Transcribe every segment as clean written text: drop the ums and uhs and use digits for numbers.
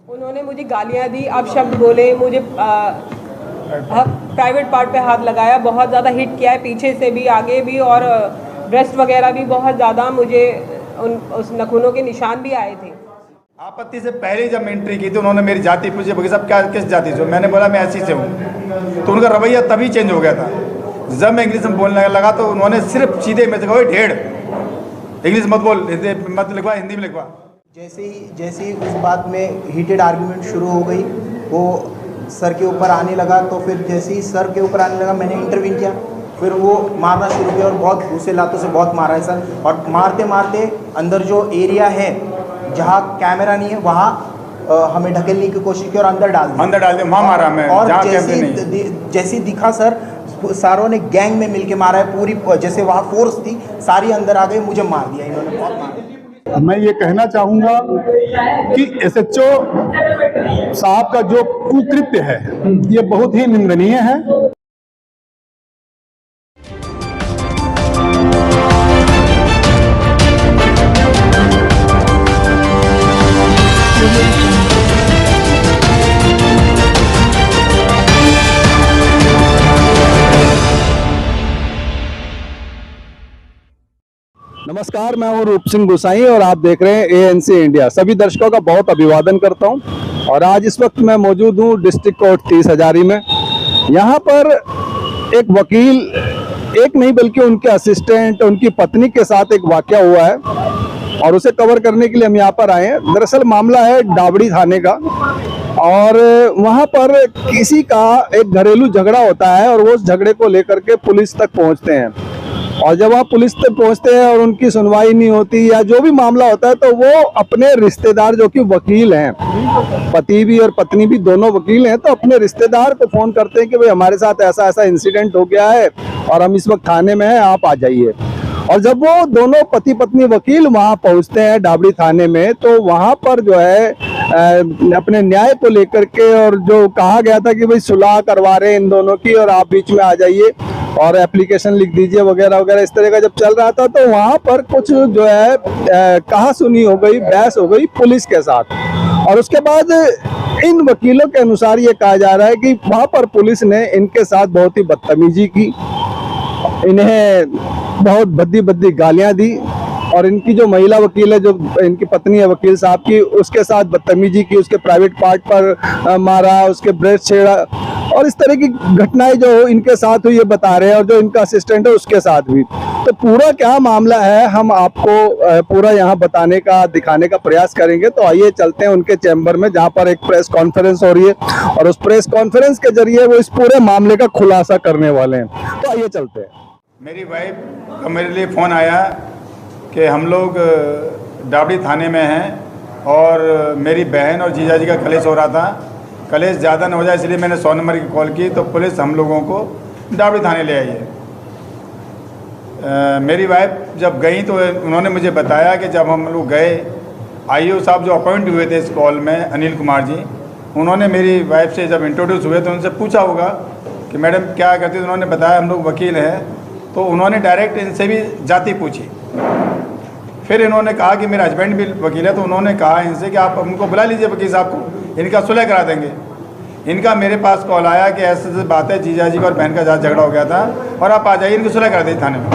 उन्होंने मुझे गालियाँ दी, अपशब्द बोले, मुझे प्राइवेट पार्ट पे हाथ लगाया, बहुत ज़्यादा हिट किया है, पीछे से भी आगे भी, और ब्रेस्ट वगैरह भी बहुत ज़्यादा मुझे उस नखूनों के निशान भी आए थे। आपत्ति से पहले जब एंट्री की थी उन्होंने मेरी जाति पूछी, भाई साहब क्या किस जाति से हो? मैंने बोला मैं ऐसी से हूँ, तो उनका रवैया तभी चेंज हो गया था। जब मैं इंग्लिश में बोलने लगा तो उन्होंने सिर्फ सीधे में से कहा ढेड़, इंग्लिश मत बोल, मत लिखवा, हिंदी में लिखवा। जैसे ही उस बात में हीटेड आर्गुमेंट शुरू हो गई, वो सर के ऊपर आने लगा, तो फिर जैसे ही सर के ऊपर आने लगा मैंने इंटरवीन किया, फिर वो मारना शुरू किया और बहुत घूसे लातों से बहुत मारा है सर। और मारते मारते अंदर जो एरिया है जहाँ कैमरा नहीं है वहाँ हमें ढकेलने की कोशिश की और अंदर डाल दिया वहाँ मारा मैं। और जैसी दिखा सर, सारों ने गैंग में मिलके मारा है, पूरी जैसे वहाँ फोर्स थी सारी अंदर आ गई, मुझे मार दिया इन्होंने, बहुत मारा। मैं ये कहना चाहूँगा कि SHO साहब का जो कुकृत्य है ये बहुत ही निंदनीय है। नमस्कार, मैं हूं रूप सिंह गोसाई और आप देख रहे हैं ANC इंडिया। सभी दर्शकों का बहुत अभिवादन करता हूं। और आज इस वक्त मैं मौजूद हूं डिस्ट्रिक्ट कोर्ट 30 हजारी में। यहां पर एक वकील, एक नहीं बल्कि उनके असिस्टेंट, उनकी पत्नी के साथ एक वाकया हुआ है और उसे कवर करने के लिए हम यहाँ पर आए हैं। दरअसल मामला है डाबड़ी थाने का और वहाँ पर किसी का एक घरेलू झगड़ा होता है और वो उस झगड़े को लेकर के पुलिस तक पहुँचते हैं। और जब आप पुलिस तक पहुंचते हैं और उनकी सुनवाई नहीं होती या जो भी मामला होता है, तो वो अपने रिश्तेदार जो कि वकील हैं, पति भी और पत्नी भी दोनों वकील हैं, तो अपने रिश्तेदार को फोन करते हैं कि भाई हमारे साथ ऐसा ऐसा इंसिडेंट हो गया है और हम इस वक्त थाने में हैं, आप आ जाइए। और जब वो दोनों पति पत्नी वकील वहाँ पहुँचते हैं डाबड़ी थाने में, तो वहाँ पर जो है अपने न्याय को लेकर के और जो कहा गया था कि भाई सुलह करवा रहे हैं इन दोनों की और आप बीच में आ जाइए और एप्लीकेशन लिख दीजिए वगैरह वगैरह, इस तरह का जब चल रहा था, तो वहाँ पर कुछ जो है कहा सुनी हो गई, बहस हो गई पुलिस के साथ। और उसके बाद इन वकीलों के अनुसार ये कहा जा रहा है कि वहाँ पर पुलिस ने इनके साथ बहुत ही बदतमीजी की, इन्हें बहुत भद्दी भद्दी गालियाँ दी और इनकी जो महिला वकील है, जो इनकी पत्नी है वकील साहब की, उसके साथ बदतमीजी की, उसके प्राइवेट पार्ट पर मारा, उसके ब्रेस्ट छेड़ा और इस तरह की घटनाएं जो इनके साथ हुई ये बता रहे हैं और जो इनका असिस्टेंट है उसके साथ भी। तो पूरा क्या मामला है हम आपको पूरा यहाँ बताने का, दिखाने का प्रयास करेंगे। तो आइए चलते हैं उनके चैम्बर में जहाँ पर एक प्रेस कॉन्फ्रेंस हो रही है और उस प्रेस कॉन्फ्रेंस के जरिए वो इस पूरे मामले का खुलासा करने वाले हैं। तो आइए चलते हैं। मेरी वाइफ का मेरे लिए फ़ोन आया कि हम लोग डाबड़ी थाने में हैं और मेरी बहन और जीजा जी का कलेश हो रहा था, कलेश ज़्यादा न हो जाए इसलिए मैंने 100 नंबर की कॉल की, तो पुलिस हम लोगों को डाबड़ी थाने ले आई है। मेरी वाइफ जब गई तो उन्होंने मुझे बताया कि जब हम लोग गए, IO साहब जो अपॉइंट हुए थे इस कॉल में, अनिल कुमार जी, उन्होंने मेरी वाइफ से जब इंट्रोड्यूस हुए तो उनसे पूछा होगा कि मैडम क्या करती, तो उन्होंने बताया हम लोग वकील हैं। तो उन्होंने डायरेक्ट इनसे भी जाति पूछी। फिर इन्होंने कहा कि मेरा हस्बैंड भी वकील है, तो उन्होंने कहा इनसे कि आप उनको बुला लीजिए वकील साहब को, इनका सुलह करा देंगे। इनका मेरे पास कॉल आया कि ऐसे बात है, जीजा जी का और बहन का ज़्यादा झगड़ा हो गया था और आप आ जाइए, इनकी सुलह करा दी थाने में।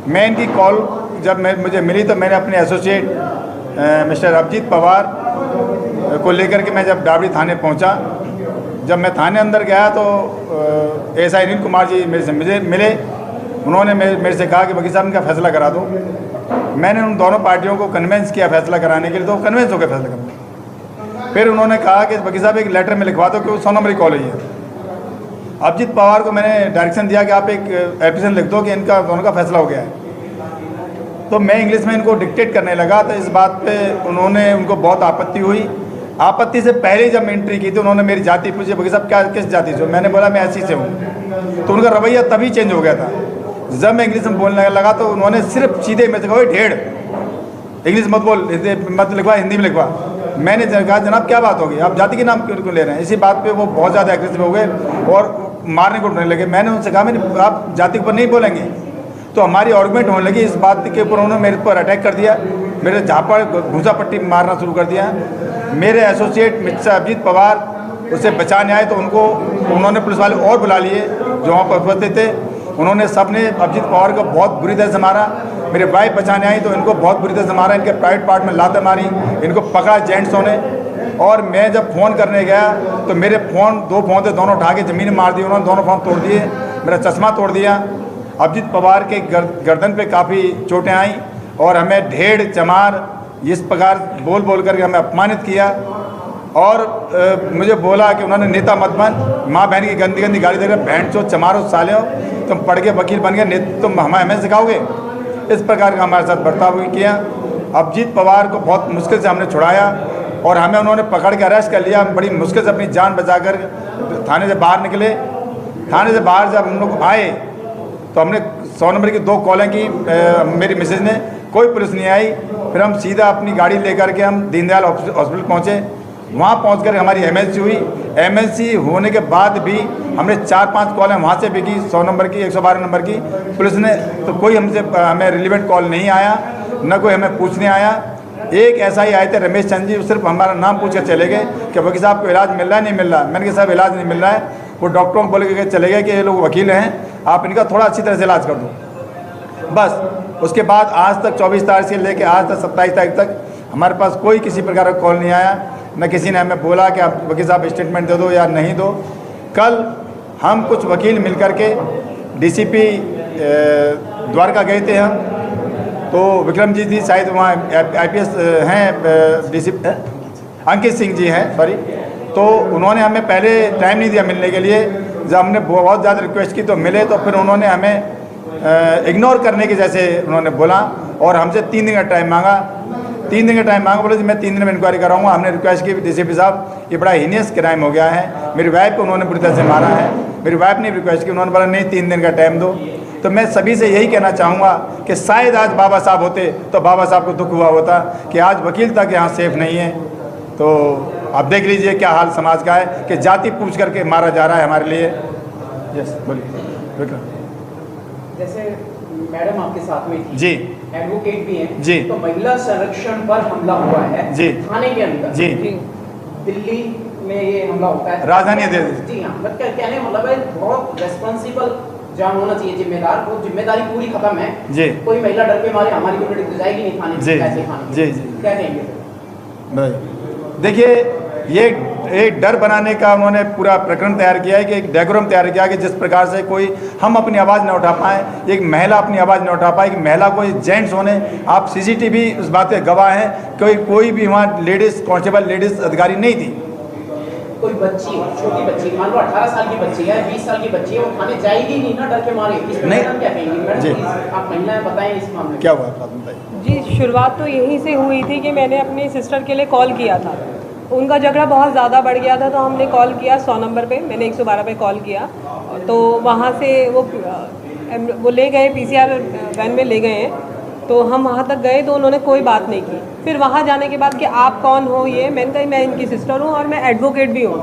मैं इनकी कॉल जब मुझे मिली तो मैंने अपने एसोसिएट मिस्टर अभिजीत पवार को लेकर के मैं जब डाबड़ी थाने पहुंचा, जब मैं थाने अंदर गया तो SI अनिल कुमार जी मेरे से मिले। उन्होंने मेरे से कहा कि वकील साहब इनका फैसला करा दो। मैंने उन दोनों पार्टियों को कन्वेंस किया फैसला कराने के लिए, तो कन्वेंस हो गया फैसला करने। फिर उन्होंने कहा कि वकील साहब एक लेटर में लिखवा दो कि वो 100 नंबर की कॉल हुई है। अभिजीत पवार को मैंने डायरेक्शन दिया कि आप एक एप्लीकेशन लिख दो कि इनका दोनों का फैसला हो गया है। तो मैं इंग्लिश में इनको डिक्टेट करने लगा, तो इस बात पे उनको बहुत आपत्ति हुई। आपत्ति से पहले जब एंट्री की तो उन्होंने मेरी जाति पूछी, वकील साहब क्या किस जाति से हो? मैंने बोला मैं ऐसी से हूँ, तो उनका रवैया तभी चेंज हो गया था। जब मैं इंग्लिश में बोलने लगा तो उन्होंने सिर्फ सीधे में से कहा ढेड़, इंग्लिश मत बोल, मत लिखवा, हिंदी में लिखवा। मैंने कहा जनाब क्या बात होगी, आप जाति के नाम क्यों ले रहे हैं? इसी बात पे वो बहुत ज़्यादा एग्रेसिव हो गए और मारने को उठने लगे। मैंने उनसे कहा मैंने आप जाति के ऊपर नहीं बोलेंगे, तो हमारी आर्गूमेंट होने लगी। इस बात के ऊपर उन्होंने मेरे पर अटैक कर दिया, मेरे झापड़ घूसा पट्टी मारना शुरू कर दिया। मेरे एसोसिएट मिस्टर अभिजीत पवार उसे बचाने आए तो उन्होंने पुलिस वाले और बुला लिए जो वहाँ पर उपस्थित थे। उन्होंने सबने अभिजीत पवार को बहुत बुरी तरह से मारा। मेरे वाइफ बचाने आई तो इनको बहुत बुरी तरह से मारा, इनके प्राइवेट पार्ट में लातें मारी, इनको पकड़ा जेंट्सों ने। और मैं जब फ़ोन करने गया तो मेरे दो फ़ोन थे, दोनों उठा के ज़मीन में मार दिए उन्होंने, दोनों फ़ोन तोड़ दिए, मेरा चश्मा तोड़ दिया। अभिजीत पवार के गर्दन पे काफ़ी चोटें आईं और हमें ढेड़ चमार इस प्रकार बोल करके हमें अपमानित किया। और मुझे बोला कि उन्होंने नेता मत बन, माँ बहन की गंदी गंदी गाली दे रहे, बहन चो चमारो साले हो, तुम पढ़ के वकील बन गए, तुम हमें सिखाओगे। इस प्रकार का हमारे साथ बर्ताव किया। अभिजीत पवार को बहुत मुश्किल से हमने छुड़ाया और हमें उन्होंने पकड़ के अरेस्ट कर लिया। बड़ी मुश्किल से अपनी जान बचाकर थाने से बाहर निकले। थाने से बाहर जब हम लोग आए तो हमने 100 नंबर की 2 कॉलें की, मेरी मिसेज ने, कोई पुलिस नहीं आई। फिर हम सीधा अपनी गाड़ी लेकर के हम दीनदयाल हॉस्पिटल पहुँचे। वहाँ पहुँचकर हमारी एमएलसी हुई। एमएलसी होने के बाद भी हमने 4-5 कॉलें वहाँ से भी की, 100 नंबर की, 112 नंबर की। पुलिस ने तो कोई हमें रिलेवेंट कॉल नहीं आया, न कोई हमें पूछने आया। एक ऐसा ही आए थे रमेश चंद जी, सिर्फ हमारा नाम पूछ कर चले गए कि वकील साहब को इलाज मिल रहा है, नहीं मिल रहा। मैंने कहा साहब इलाज नहीं मिल रहा है। वो डॉक्टरों को बोल के चले गए कि ये लोग वकील हैं, आप इनका थोड़ा अच्छी तरह से इलाज कर दो, बस। उसके बाद आज तक 24 तारीख से लेकर आज तक 27 तारीख तक हमारे पास कोई किसी प्रकार का कॉल नहीं आया, न किसी ने हमें बोला कि आप वकील साहब स्टेटमेंट दे दो या नहीं दो। कल हम कुछ वकील मिलकर के डीसीपी द्वारका गए थे हम, तो विक्रम जी थी शायद वहाँ, आईपीएस हैं डीसीपी अंकित सिंह जी हैं, सॉरी। तो उन्होंने हमें पहले टाइम नहीं दिया मिलने के लिए। जब हमने बहुत ज़्यादा रिक्वेस्ट की तो मिले, तो फिर उन्होंने हमें इग्नोर करने के जैसे उन्होंने बोला और हमसे 3 दिन का टाइम मांगा। 3 दिन का टाइम मांगा, बोले जी मैं 3 दिन में इंक्वायरी कराऊंगा। हमने रिक्वेस्ट की डीसीपी साहब ये बड़ा हीनियस क्राइम हो गया है, मेरी वाइफ को उन्होंने बुरी तरह से मारा है। मेरी वाइफ ने रिक्वेस्ट की, उन्होंने बोला नहीं 3 दिन का टाइम दो। तो मैं सभी से यही कहना चाहूँगा कि शायद आज बाबा साहब होते तो बाबा साहब को दुख हुआ होता कि आज वकील तक यहाँ सेफ नहीं है। तो आप देख लीजिए क्या हाल समाज का है कि जाति पूछ करके मारा जा रहा है हमारे लिए। यस बोलिए विक्रम। जैसे मैडम आपके साथ में थी जी, एडवोकेट भी हैं जी, तो महिला संरक्षण पर हमला हुआ है जी, थाने के अंदर जी, दिल्ली में ये हमला होता है, राजधानी दे जी हाँ। बट कहने मतलब है बहुत रेस्पॉन्सिबल जहाँ होना चाहिए, जिम्मेदार, वो जिम्मेदारी पूरी खत्म है जी। कोई महिला डर के मारे हमारी कम्युनिटी तो जाएगी नहीं थाने, कैसे थाने? जी जी, क्या कहेंगे? देखिए ये एक डर बनाने का उन्होंने पूरा प्रकरण तैयार किया है कि एक डायग्राम तैयार किया कि जिस प्रकार से कोई हम अपनी आवाज़ न उठा पाएँ, एक महिला अपनी आवाज़ न उठा पाए, कि महिला को जेंट्स होने, आप सीसीटीवी उस बात के गवाह हैं, कोई भी वहाँ लेडीज़ कांस्टेबल लेडीज़ अधिकारी नहीं थी। कोई बच्ची, छोटी बच्ची, मान लो 18 साल की बच्ची है, 20 साल की बच्ची है, वो थाने जाएगी नहीं ना डर के मारे, इस पर मैडम क्या कहेंगी? मैडम आप महिलाएं बताएं इस मामले क्या हुआ बताइए। जी, शुरुआत तो यहीं से हुई थी कि मैंने अपनी सिस्टर के लिए कॉल किया था। उनका झगड़ा बहुत ज़्यादा बढ़ गया था, तो हमने कॉल किया 100 नंबर पे, मैंने 112 पे कॉल किया। तो वहाँ से वो ले गए, पीसीआर वैन में ले गए हैं। तो हम वहाँ तक गए तो उन्होंने कोई बात नहीं की। फिर वहाँ जाने के बाद कि आप कौन हो, ये मैंने कहा मैं इनकी सिस्टर हूँ और मैं एडवोकेट भी हूँ।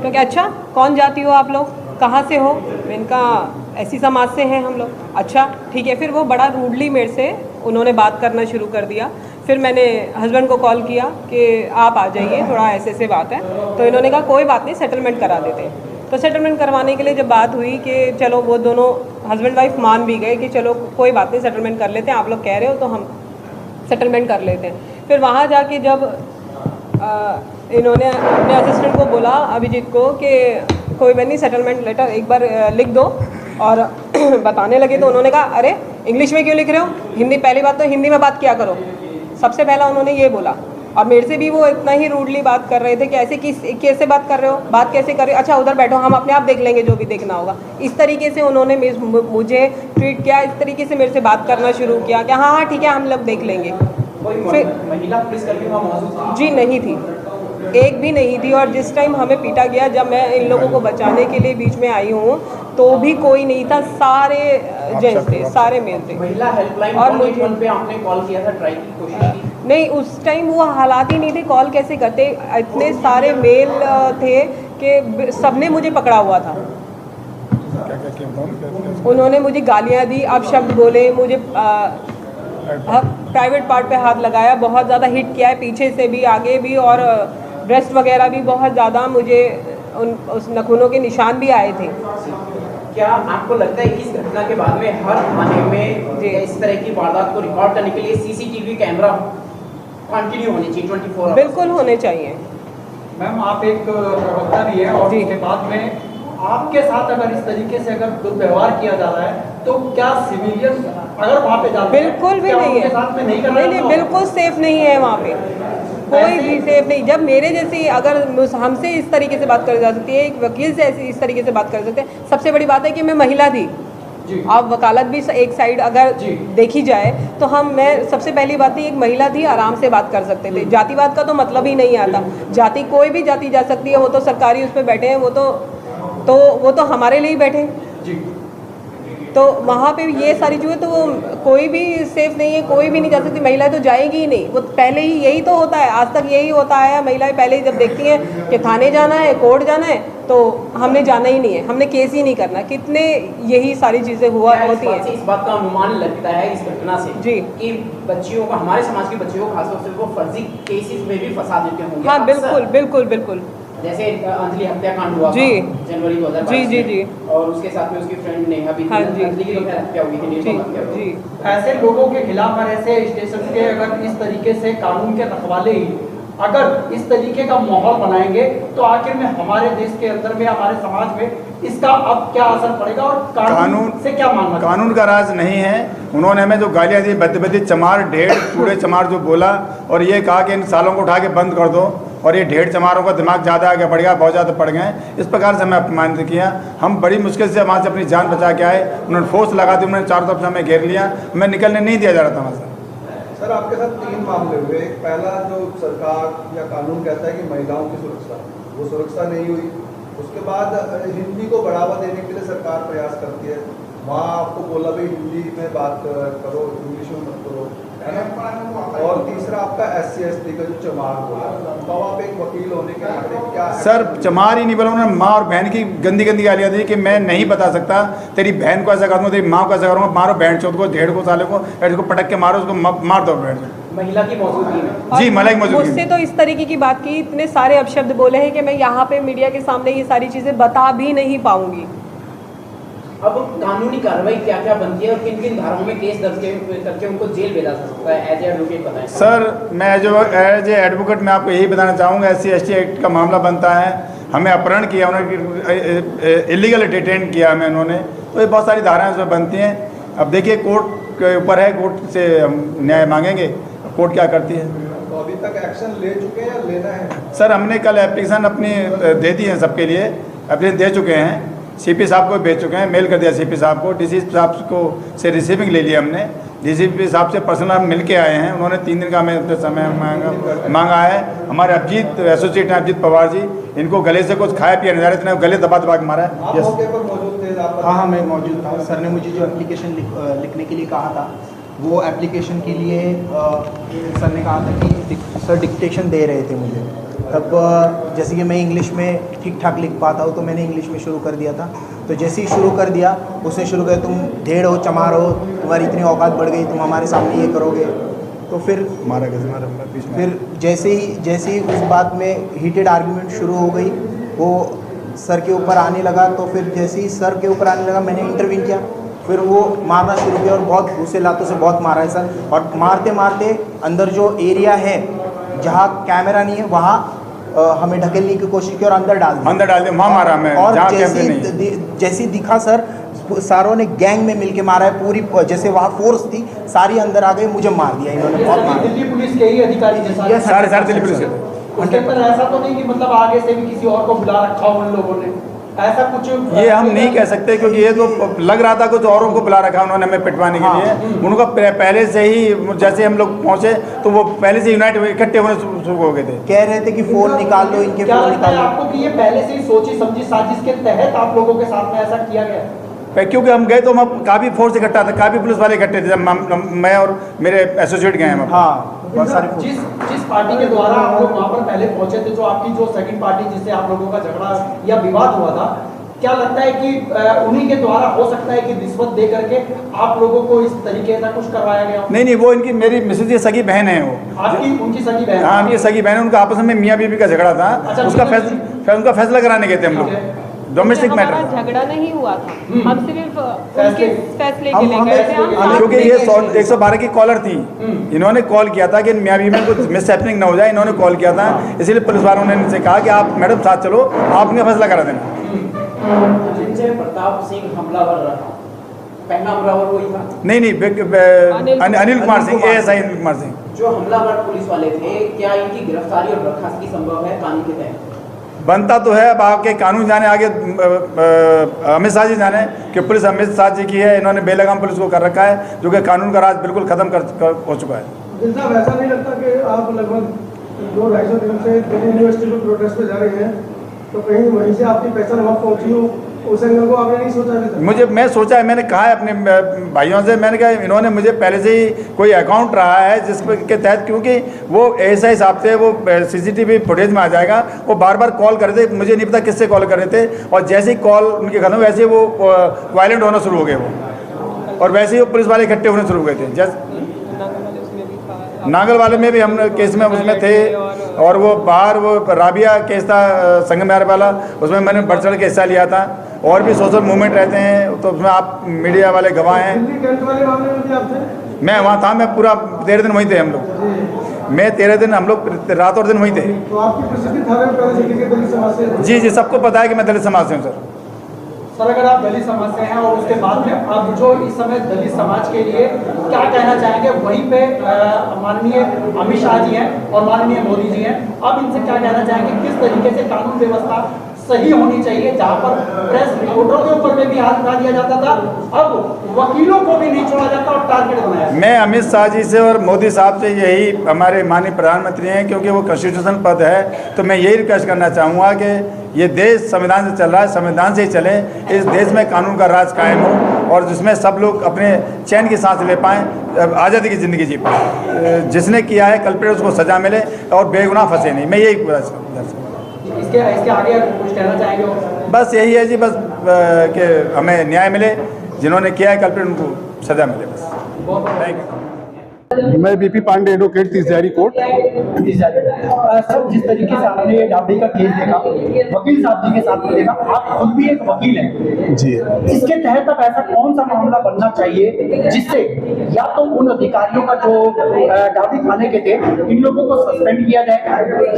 तो क्या अच्छा कौन जाती हो आप लोग, कहाँ से हो? मैंने कहा ऐसी समाज से हैं हम लोग। अच्छा ठीक है। फिर वो बड़ा रूडली मेरे से उन्होंने बात करना शुरू कर दिया। फिर मैंने हस्बैंड को कॉल किया कि आप आ जाइए, थोड़ा ऐसे बात है। तो इन्होंने कहा कोई बात नहीं, सेटलमेंट करा देते हैं। तो सेटलमेंट करवाने के लिए जब बात हुई कि चलो, वो दोनों हस्बैंड वाइफ मान भी गए कि चलो कोई बात नहीं, सेटलमेंट कर लेते हैं, आप लोग कह रहे हो तो हम सेटलमेंट कर लेते हैं। फिर वहाँ जाके जब इन्होंने अपने असिस्टेंट को बोला अभिजीत को कि कोई बात नहीं, सेटलमेंट लेटर एक बार लिख दो और बताने लगे, तो उन्होंने कहा अरे इंग्लिश में क्यों लिख रहे हो, हिंदी, पहली बात तो हिंदी में बात किया करो। सबसे पहला उन्होंने ये बोला। और मेरे से भी वो इतना ही रूडली बात कर रहे थे कि ऐसे कैसे बात कर रहे हो, बात कैसे कर रहे हो, अच्छा उधर बैठो, हम अपने आप देख लेंगे जो भी देखना होगा। इस तरीके से उन्होंने मुझे ट्रीट किया, इस तरीके से मेरे से बात करना शुरू किया कि हाँ हाँ ठीक है हम लोग देख लेंगे। फिर महिला पुलिसकर्मी वहाँ मौजूद थी? जी नहीं थी, एक भी नहीं थी। और जिस टाइम हमें पीटा गया, जब मैं इन लोगों को बचाने के लिए बीच में आई हूँ, तो भी कोई नहीं था, सारे जेंट्स थे, सारे मेल थे। महिला हेल्पलाइन और मुझे पे आपने कॉल किया था, ट्राई की कोशिश की? नहीं, उस टाइम वो हालात ही नहीं थे, कॉल कैसे करते, इतने सारे मेल थे कि सबने मुझे पकड़ा हुआ था। उन्होंने मुझे गालियाँ दी, आप शब्द बोले, मुझे प्राइवेट पार्ट पे हाथ लगाया, बहुत ज़्यादा हिट किया है, पीछे से भी आगे भी, और ब्रेस्ट वगैरह भी बहुत ज़्यादा मुझे उस नाखूनों के निशान भी आए थे। क्या आपको लगता है कि इस घटना के बाद में हर थाने में इस तरह की वारदात को रिकॉर्ड करने के लिए सीसीटीवी कैमरा कंटिन्यू होने चाहिए 24 आवर्स? बिल्कुल होने चाहिए। मैम आप एक प्रवक्ता भी हैं और उसके बाद में आपके साथ अगर इस तरीके से अगर दुर्व्यवहार किया जा रहा है तो क्या सिविलियन अगर वहाँ पे जाते हैं बिल्कुल भी क्या नहीं उनके है, साथ में नहीं करना नहीं बिल्कुल सेफ नहीं है वहाँ पे, कोई भी सेफ नहीं। जब मेरे जैसी अगर हमसे इस तरीके से बात कर जा सकती है, एक वकील से ऐसी इस तरीके से बात कर सकते हैं। सबसे बड़ी बात है कि मैं महिला थी। आप वकालत भी एक साइड अगर देखी जाए तो मैं सबसे पहली बात ही एक महिला थी, आराम से बात कर सकते थे। जातिवाद का तो मतलब ही नहीं आता। जाति कोई भी जाति जा सकती है, वो तो सरकारी उस पर बैठे हैं, वो तो हमारे लिए ही बैठे हैं। तो वहाँ पे ये सारी चीज़ें तो वो कोई भी सेफ नहीं है, कोई भी नहीं जा सकती। महिलाएं तो जाएगी ही नहीं। वो पहले ही यही तो होता है, आज तक यही होता आया। महिलाएं पहले ही जब देखती हैं कि थाने जाना है, कोर्ट जाना है, तो हमने जाना ही नहीं है, हमने केस ही नहीं करना। कितने यही सारी चीज़ें होती हैं। इस बात का अनुमान लगता है इस घटना से जी कि बच्चियों को, हमारे समाज की बच्चियों को खासतौर से वो फर्जी केसेस में भी फंसा देते होंगे। हाँ बिल्कुल बिल्कुल बिल्कुल। जैसे अंजलि हत्याकांड हुआ जी जनवरी 2022 जी जी और उसके साथ में उसकी फ्रेंड नेहा भी, हाँ जी, अंजलि की तो खैर हत्या हुई थी, निर्मम हत्या हुई। जी ऐसे लोगों के खिलाफ और ऐसे स्टेशन के अगर इस तरीके से कानून के रखवाले ही अगर इस तरीके का माहौल बनाएंगे तो आखिर में हमारे देश के अंदर में, हमारे समाज में इसका अब क्या असर पड़ेगा और कानून से क्या मानना? कानून का राज नहीं है। उन्होंने हमें जो गालियाँ दी, बद्दी चमार, ढेड़ चूड़े चमार जो बोला, और ये कहा कि इन सालों को उठा के बंद कर दो, और ये ढेड़ चमारों का दिमाग ज़्यादा आगे बढ़ गया, बहुत ज़्यादा पड़ गए। इस प्रकार से हमें अपमानित किया। हम बड़ी मुश्किल से वहाँ से अपनी जान बचा के आए। उन्होंने फोर्स लगा दी, उन्होंने चारों तरफ से हमें घेर लिया, हमें निकलने नहीं दिया जा रहा था वहाँ से। सर आपके साथ 3 मामले हुए। एक पहला जो सरकार या कानून कहता है कि महिलाओं की सुरक्षा, वो सुरक्षा नहीं हुई। उसके बाद हिंदी को बढ़ावा देने के लिए सरकार प्रयास करती है, वहाँ आपको बोला भाई हिंदी में बात करो, इंग्लिश में मत करो, है ना। और तीसरा आपका SC/ST का जो चमार बोला, तो आप एक वकील होने के नाते क्या है? सर चमार ही नहीं बोला, उन्होंने माँ और बहन की गंदी गंदी गालियाँ दी कि मैं नहीं बता सकता, तेरी बहन को ऐसा करूँगा, तेरी माँ को ऐसा करूँगा, मारो बहन चौथ को, ढेड़ को, साले को, इसको पटक के मारो, उसको मार दो बैठ। महिला की मौजूदगी में जी, महिला की मौजूदगी मुझसे तो इस तरीके की बात की, इतने सारे अपशब्द बोले हैं कि मैं यहाँ पे मीडिया के सामने ये सारी चीज़ें बता भी नहीं पाऊंगी। अब कानूनी कार्रवाई क्या क्या बनती है और किन किन धाराओं में केस दर्ज करके उनको जेल भेजा जा सकता है? एज ए एडवोकेट बताएं सर। मैं एज ए एडवोकेट मैं आपको यही बताना चाहूँगा, SC/ST एक्ट का मामला बनता है, हमें अपहरण किया उन्होंने, इलीगल डिटेन किया हमें उन्होंने, तो ये बहुत सारी धाराएं उसमें बनती हैं। अब देखिए कोर्ट के ऊपर है, कोर्ट से हम न्याय मांगेंगे, कोर्ट क्या करती है। तो अभी तक एक्शन ले चुके हैं या लेना है? सर हमने कल एप्लीकेशन अपनी दे दी है, सबके लिए एप्लीकेशन दे चुके हैं, CP साहब को भेज चुके हैं, मेल कर दिया CP साहब को, DC साहब को से रिसीविंग ले लिया हमने, DCP साहब से पर्सनल हम मिल के आए हैं। उन्होंने 3 दिन का हमें समय मांगा है। हमारे अभिजीत एसोसिएट हैं, अभिजीत पवार जी, इनको गले से कुछ खाया पिया नहीं जा रहा, इतने गले दबा दबा के मारा है। आप मौके पर मौजूद थे? हाँ, मैं मौजूद था। सर ने मुझे जो एप्लीकेशन लिखने के लिए कहा था, वो एप्लीकेशन के लिए सर ने कहा था कि सर डिक्टेशन दे रहे थे मुझे। तब जैसे कि मैं इंग्लिश में ठीक ठाक लिख पाता हूँ, तो मैंने इंग्लिश में शुरू कर दिया था। तो जैसे ही शुरू कर दिया, उसने शुरू किया, तुम ढेड़ हो, चमार हो, तुम्हारी इतनी औकात बढ़ गई, तुम हमारे सामने ये करोगे। तो फिर फिर जैसे ही उस बात में हीटेड आर्ग्यूमेंट शुरू हो गई, वो सर के ऊपर आने लगा। तो फिर जैसे ही सर के ऊपर आने लगा, मैंने इंटरवीन किया, फिर वो मारना शुरू किया और बहुत घूसे लातों से बहुत मारा है सर। और मारते मारते अंदर जो एरिया है जहाँ कैमरा नहीं है, वहाँ हमें ढकेलने की कोशिश की और अंदर डाल दिया, वहाँ मारा मैं। और जैसी दिखा सर, सारों ने गैंग में मिलके मारा है पूरी, जैसे वहाँ फोर्स थी सारी अंदर आ गई, मुझे मार दिया इन्होंने, बहुत मारा। दिल्ली पुलिस के ही अधिकारी जैसा सारे दिल्ली पुलिस के। उसके पर ऐसा तो नहीं कि मतलब आगे से भी किसी और को बुला रखा हो उन लोगों ने, ऐसा कुछ? ये हम नहीं कह सकते, क्योंकि ये तो लग रहा था कुछ औरों को बुला रखा उन्होंने हमें पिटवाने के लिए। उनका पहले से ही, जैसे हम लोग पहुंचे तो वो पहले से यूनाइट इकट्ठे होने शुरू हो गए थे, कह रहे थे कि फोन निकाल लो, इनके क्या फोन निकाल लो। आपको कि ये पहले से ही सोची समझी साजिश के तहत आप लोगों के साथ में ऐसा किया गया? क्योंकि हम गए तो हम काफ़ी फोर्स इकट्ठा था, काफ़ी पुलिस वाले इकट्ठे थे, जब मैं और मेरे एसोसिएट गए हम। हाँ, बहुत सारे। जिस पार्टी के द्वारा आप लोग वहाँ पर पहले पहुंचे थे, जो आपकी जो सेकंड पार्टी जिससे आप लोगों का झगड़ा या विवाद हुआ था, क्या लगता है कि उन्हीं के द्वारा हो सकता है कि रिश्वत दे करके आप लोगों को इस तरीके से कुछ करवाया गया? नहीं, वो इनकी मेरी मिसेज की सगी बहन है वो। आपकी उनकी सगी बहन? हाँ, उनकी सगी बहन है। उनका आपस में मियाँ बीवी का झगड़ा था। अच्छा, उनका फैसला कराने गए थे हम लोग। डोमेस्टिक मैटर झगड़ा नहीं हुआ था, हम सिर्फ उनके फैसले के लिए गए थे। क्योंकि ये 112 की कॉलर थी। इन्होंने कॉल किया था कि मियाँ बीवी में कुछ मिसहैपनिंग ना हो जाए, इन्होंने कॉल किया था। इसीलिए पुलिस वालों ने इनसे कहा कि आप मैडम साथ चलो, आप उनका फैसला करा देना। जिनसे प्रताप सिंह हमलावर रहा, पहला हमलावर वही था? नहीं, अनिल कुमार सिंह, ASI अनिल कुमार सिंह। जो हमलावर पुलिस वाले थे, क्या इनकी गिरफ्तारी और बर्खास्तगी संभव है कानून के तहत? बनता तो है। अब आपके कानून जाने, आगे अमित शाह जी जाने कि पुलिस अमित शाह जी की है। इन्होंने बेलगाम पुलिस को कर रखा है, जो कि कानून का राज बिल्कुल खत्म हो चुका है। साहब, ऐसा नहीं लगता कि आप लगभग 2-2.5 दिन से दिल्ली यूनिवर्सिटी में प्रोटेस्ट पे जा रहे हैं, तो कहीं वहीं से आपकी पहचान वहाँ पहुँची हो, उस एंगल को आपने नहीं सोचा? मैं सोचा है, मैंने कहा है अपने भाइयों से, मैंने कहा इन्होंने मुझे पहले से ही कोई अकाउंट रहा है जिसके तहत, क्योंकि वो ऐसा हिसाब से वो CCTV फुटेज में आ जाएगा। वो बार बार कॉल कर रहे थे, मुझे नहीं पता किससे कॉल कर रहे थे, और जैसे ही कॉल उनके खत्म वैसे वो वायलेंट होना शुरू हो गए वो, और वैसे ही वो पुलिस वाले इकट्ठे होने शुरू हो गए थे। जैसे नागल वाले में भी हम केस में उसमें थे, और वो बाहर वो राबिया केस था संगमेर वाला, उसमें मैंने बढ़ चढ़ के हिस्सा लिया था। और भी सोशल मूवमेंट रहते हैं, तो उसमें आप मीडिया वाले गवाह हैं। मैं वहाँ था, मैं पूरा 13 दिन वहीं थे हम लोग। मैं 13 दिन, हम लोग रात और दिन वहीं थे। तो आपकी प्रसिद्धि थाने में पहले से दलित समाज से? जी, सबको पता है कि मैं दलित समाज से हूँ सर। सर, अगर आप दलित समाज से हैं और उसके बाद में अब जो इस समय दलित समाज के लिए क्या कहना चाहेंगे, वहीं पे माननीय अमित शाह जी हैं और माननीय मोदी जी हैं, अब इनसे क्या कहना चाहेंगे, किस तरीके से कानून व्यवस्था सही होनी चाहिए? जहाँ पर प्रेस रिपोर्टरों के ऊपर में भी हाथ उठा दिया जाता था, अब वकीलों को भी नहीं छोड़ा जाता और टारगेट बनाया। मैं अमित शाह जी से और मोदी साहब से, यही हमारे माननीय प्रधानमंत्री हैं, क्योंकि वो कॉन्स्टिट्यूशन पद है, तो मैं यही रिक्वेस्ट करना चाहूँगा कि ये देश संविधान से चल रहा है, संविधान से ही चले। इस देश में कानून का राज कायम हो, और जिसमें सब लोग अपने चैन की सांस ले पाएँ, आज़ादी की ज़िंदगी जी पाएँ। जिसने किया है कल्प्रिट, उसको सजा मिले और बेगुनाह फंसे नहीं। मैं यही इसके आगे कुछ कहना चाहेंगे? बस यही है जी, बस कि हमें न्याय मिले, जिन्होंने किया है कल्प्रिट उनको सजा मिले, बस। Thank you. मैं BP पांडे, एडवोकेट, 30 जारी कोर्ट। सर, जिस तरीके से आपने ये डाबडी का केस देखा, वकील साहब जी के साथ में देखा, आप खुद भी एक वकील हैं जी, इसके तहत अब ऐसा कौन सा मामला बनना चाहिए जिससे या तो उन अधिकारियों का जो डाबडी थाने के थे, इन लोगों को सस्पेंड किया जाए,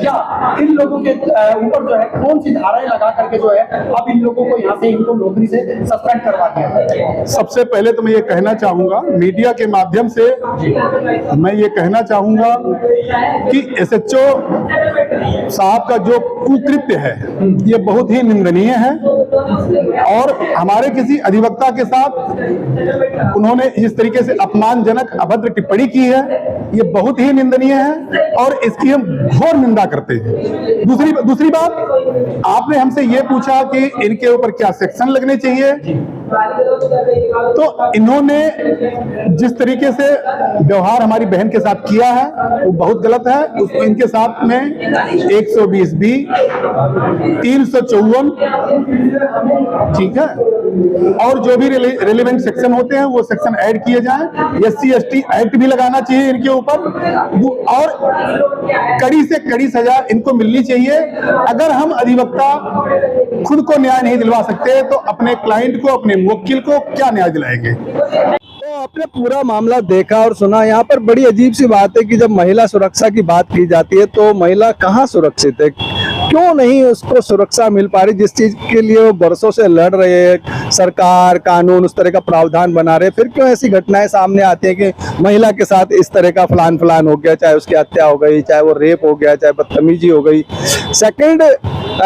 या इन लोगों के ऊपर जो है कौन सी धाराएं लगा करके जो है अब इन लोगों को यहाँ से, इनको नौकरी से सस्पेंड करवा दिया जाए? सबसे पहले तो मैं ये कहना चाहूंगा, मीडिया के माध्यम से मैं ये कहना चाहूंगा कि SHO साहब का जो कुकृत्य है ये बहुत ही निंदनीय है, और हमारे किसी अधिवक्ता के साथ उन्होंने इस तरीके से अपमानजनक अभद्र टिप्पणी की है, ये बहुत ही निंदनीय है, और इसकी हम घोर निंदा करते हैं। दूसरी बात, आपने हमसे ये पूछा कि इनके ऊपर क्या सेक्शन लगने चाहिए, तो इन्होंने जिस तरीके से व्यवहार हमारी बहन के साथ किया है वो बहुत गलत है। उसको इनके साथ में 120B, 354, ठीक है, और जो भी रेलेवेंट सेक्शन होते हैं वो सेक्शन ऐड किए जाएं। SC/ST एक्ट भी लगाना चाहिए इनके ऊपर, और कड़ी से कड़ी सजा इनको मिलनी चाहिए। अगर हम अधिवक्ता खुद को न्याय नहीं दिलवा सकते तो अपने क्लाइंट को, अपने मुवक्किल को क्या न्याय दिलाएंगे? तो आपने पूरा मामला देखा और सुना। यहाँ पर बड़ी अजीब सी बात है कि जब महिला सुरक्षा की बात की जाती है तो महिला कहाँ सुरक्षित है, क्यों नहीं उसको सुरक्षा मिल पा रही, जिस चीज के लिए वो बरसों से लड़ रहे हैं, सरकार कानून उस तरह का प्रावधान बना रहे, फिर क्यों ऐसी घटनाएं सामने आती हैं कि महिला के साथ इस तरह का फलान हो गया, चाहे उसकी हत्या हो गई, चाहे वो रेप हो गया, चाहे बदतमीजी हो गई। सेकंड,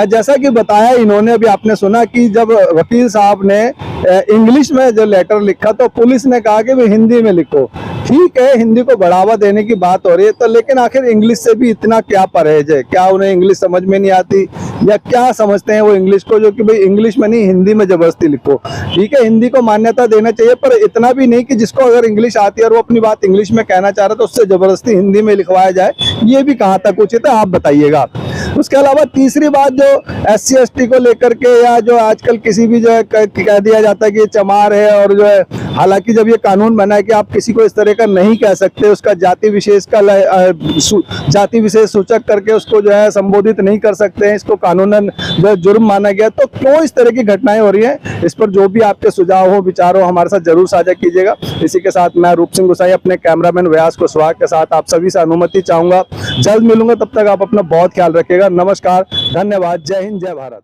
जैसा कि बताया इन्होंने, अभी आपने सुना कि जब वकील साहब ने इंग्लिश में जो लेटर लिखा तो पुलिस ने कहा कि भाई हिंदी में लिखो। ठीक है, हिंदी को बढ़ावा देने की बात हो रही है, तो लेकिन आखिर इंग्लिश से भी इतना क्या परहेज है? क्या उन्हें इंग्लिश समझ में नहीं आती, या क्या समझते हैं वो इंग्लिश को, जो कि भाई इंग्लिश में नहीं हिंदी में जबरदस्ती लिखो। ठीक है, हिंदी को मान्यता देना चाहिए, पर इतना भी नहीं कि जिसको अगर इंग्लिश आती है और वो अपनी बात इंग्लिश में कहना चाह रहा है तो उससे जबरदस्ती हिंदी में लिखवाया जाए, ये भी कहाँ तक उचित है, आप बताइएगा। उसके अलावा तीसरी बात, जो SC ST को लेकर के या जो आजकल किसी भी जो है कह दिया जाता है कि ये चमार है, और जो है हालांकि जब ये कानून बना है कि आप किसी को इस तरह का नहीं कह सकते, उसका जाति विशेष का जाति विशेष सूचक करके उसको जो है संबोधित नहीं कर सकते हैं, इसको कानूनन जो जुर्म माना गया, तो क्यों इस तरह की घटनाएं हो रही हैं? इस पर जो भी आपके सुझाव हो, विचार हो, हमारे साथ जरूर साझा कीजिएगा। इसी के साथ मैं रूप सिंह गुसाई अपने कैमरामैन व्यास कुशवाहा के साथ आप सभी से अनुमति चाहूंगा। जल्द मिलूंगा, तब तक आप अपना बहुत ख्याल रखिएगा। नमस्कार, धन्यवाद, जय हिंद, जय भारत।